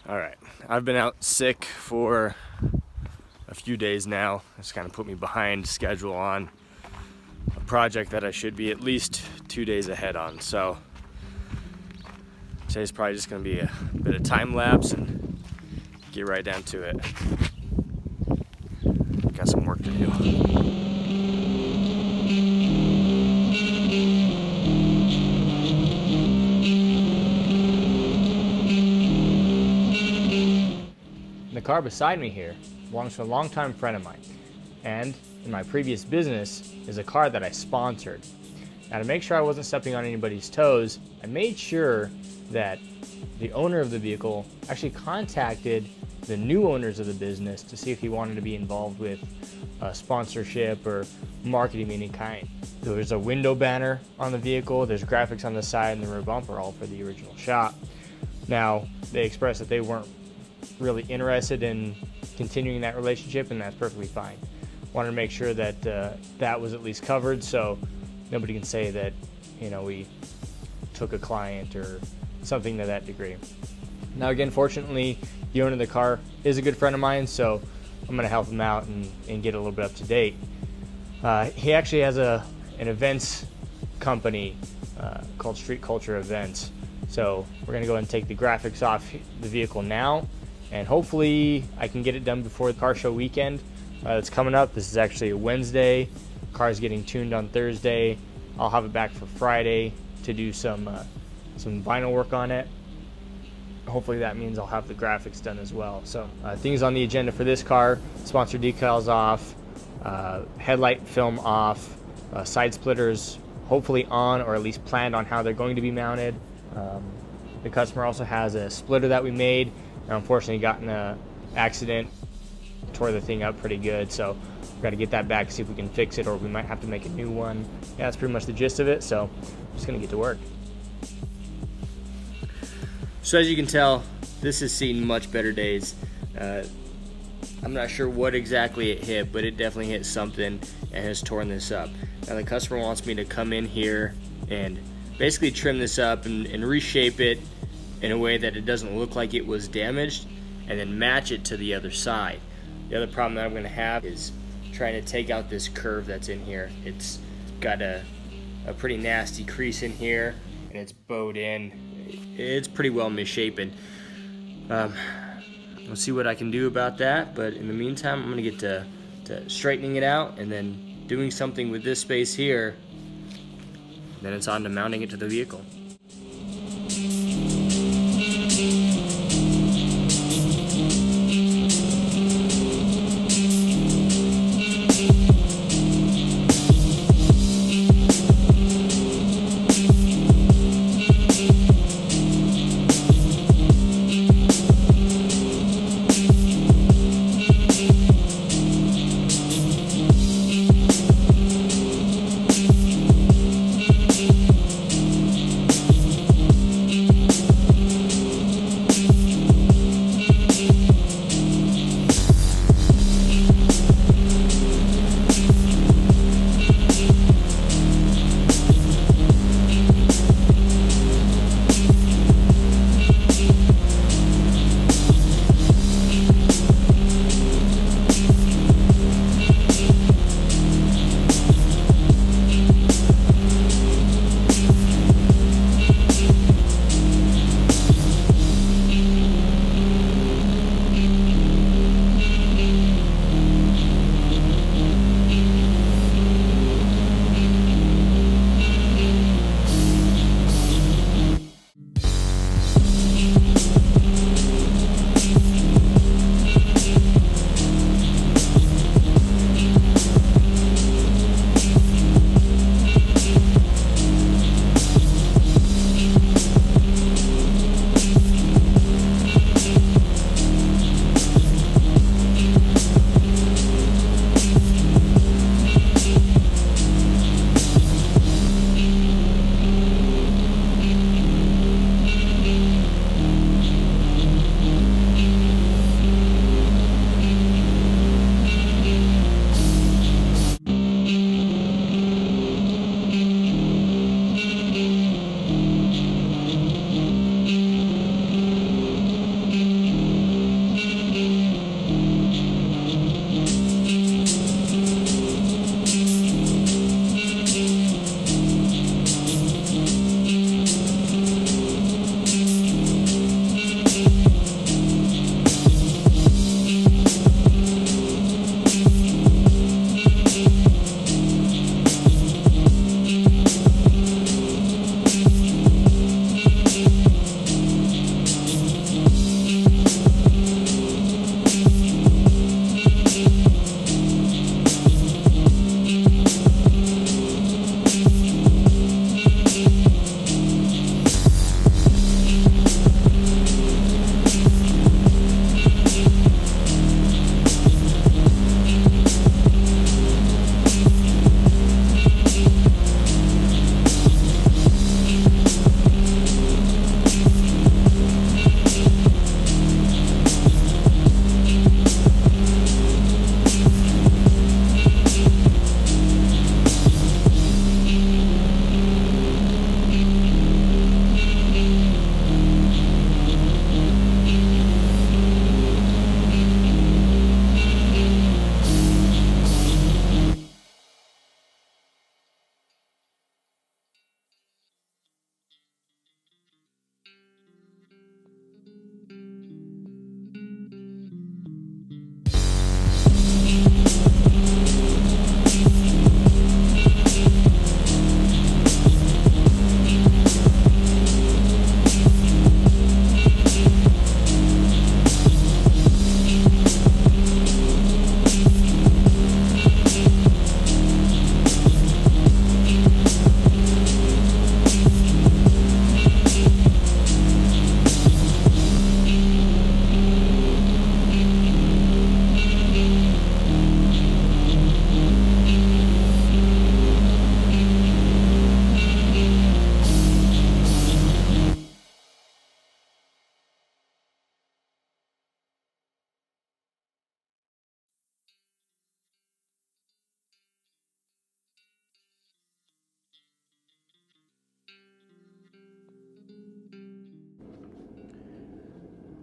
All right, I've been out sick for a few days now. It's kind of put me behind schedule on a project that I should be at least 2 days ahead on. So today's probably just gonna be a bit of time lapse and get right down to it. Got some work to do. The car beside me here belongs to a longtime friend of mine, and in my previous business is a car that I sponsored. Now, to make sure I wasn't stepping on anybody's toes, I made sure that the owner of the vehicle actually contacted the new owners of the business to see if he wanted to be involved with sponsorship or marketing of any kind. There's a window banner on the vehicle, there's graphics on the side and the rear bumper, all for the original shop. Now, they expressed that they weren't really interested in continuing that relationship, and that's perfectly fine. Wanted to make sure that that was at least covered, so nobody can say that, you know, we took a client or something to that degree. Now, again, fortunately, the owner of the car is a good friend of mine, so I'm going to help him out and get a little bit up to date. He actually has an events company called Street Culture Events, so we're going to go ahead and take the graphics off the vehicle now, and hopefully I can get it done before the car show weekend that's coming up. This is actually a Wednesday. Car's getting tuned on Thursday. I'll have it back for Friday to do some vinyl work on it. Hopefully that means I'll have the graphics done as well. So things on the agenda for this car: sponsor decals off, headlight film off, side splitters hopefully on, or at least planned on how they're going to be mounted. The customer also has a splitter that we made. Unfortunately got in an accident, tore the thing up pretty good, so we've got to get that back, see if we can fix it, or we might have to make a new one. Yeah, that's pretty much the gist of it, so I'm just gonna get to work. So as you can tell, this has seen much better days. I'm not sure what exactly it hit, but it definitely hit something and has torn this up. Now the customer wants me to come in here and basically trim this up and reshape it in a way that it doesn't look like it was damaged, and then match it to the other side. The other problem that I'm going to have is trying to take out this curve that's in here. It's got a pretty nasty crease in here, and it's bowed in. It's pretty well misshapen. We'll see what I can do about that, but in the meantime, I'm going to get to straightening it out and then doing something with this space here. Then it's on to mounting it to the vehicle.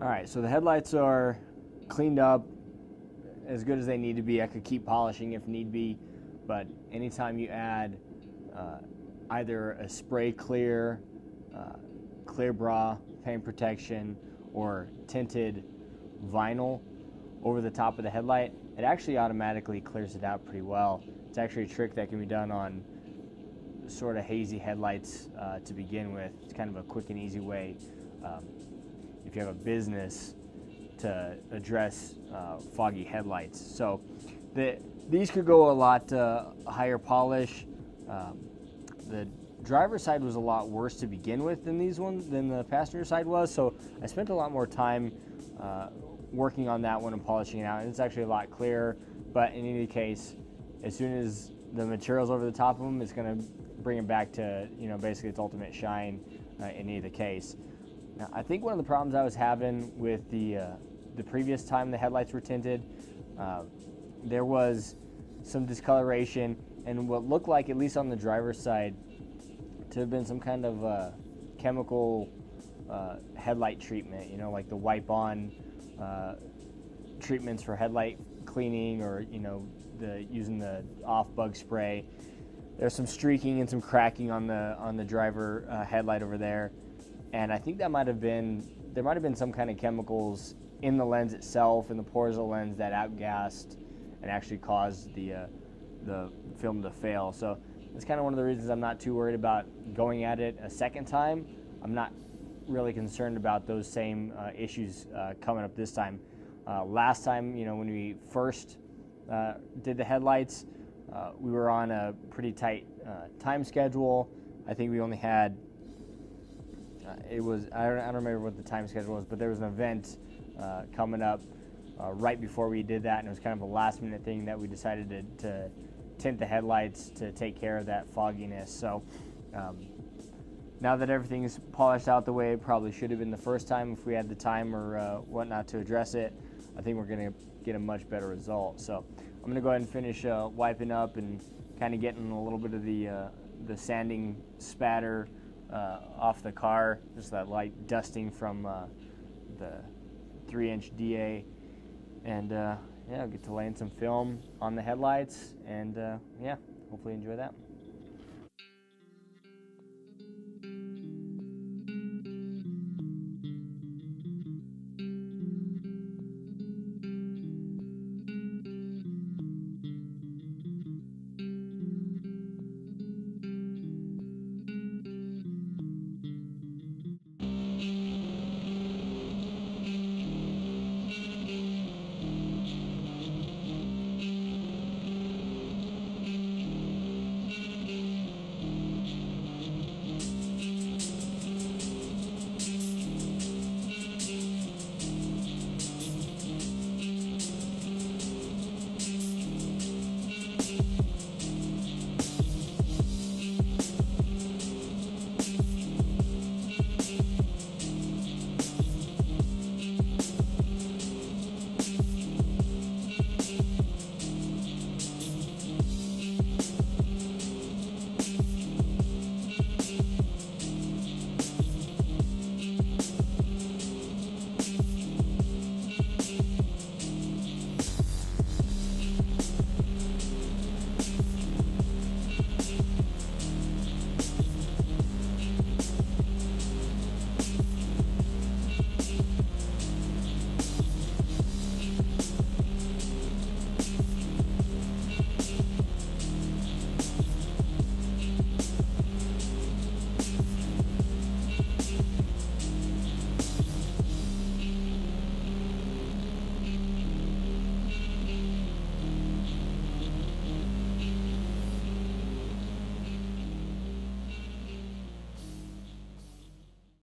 All right, so the headlights are cleaned up as good as they need to be. I could keep polishing if need be, but anytime you add either a spray clear, clear bra, paint protection, or tinted vinyl over the top of the headlight, it actually automatically clears it out pretty well. It's actually a trick that can be done on sort of hazy headlights to begin with. It's kind of a quick and easy way if you have a business to address foggy headlights. So these could go a lot higher polish. The driver's side was a lot worse to begin with than the passenger side was, so I spent a lot more time working on that one and polishing it out, and it's actually a lot clearer. But in any case, as soon as the material's over the top of them, it's going to bring it back to, you know, basically its ultimate shine in either case. Now, I think one of the problems I was having with the previous time the headlights were tinted, there was some discoloration and what looked like, at least on the driver's side, to have been some kind of chemical headlight treatment, you know, like the wipe-on treatments for headlight cleaning, or, you know, using the off-bug spray. There's some streaking and some cracking on the driver headlight over there, and I think there might have been some kind of chemicals in the lens itself, in the pores of the lens, that outgassed and actually caused the film to fail. So it's kind of one of the reasons I'm not too worried about going at it a second time. I'm not really concerned about those same issues coming up this time. Last time, you know, when we first did the headlights, we were on a pretty tight time schedule. I think we only had, I don't remember what the time schedule was, but there was an event coming up right before we did that, and it was kind of a last minute thing that we decided to tint the headlights to take care of that fogginess. So now that everything's polished out the way it probably should have been the first time, if we had the time or whatnot to address it, I think we're going to get a much better result. So I'm going to go ahead and finish wiping up and kind of getting a little bit of the sanding spatter off the car, just that light dusting from the 3-inch DA, and yeah, I'll get to laying some film on the headlights, and yeah, hopefully enjoy that.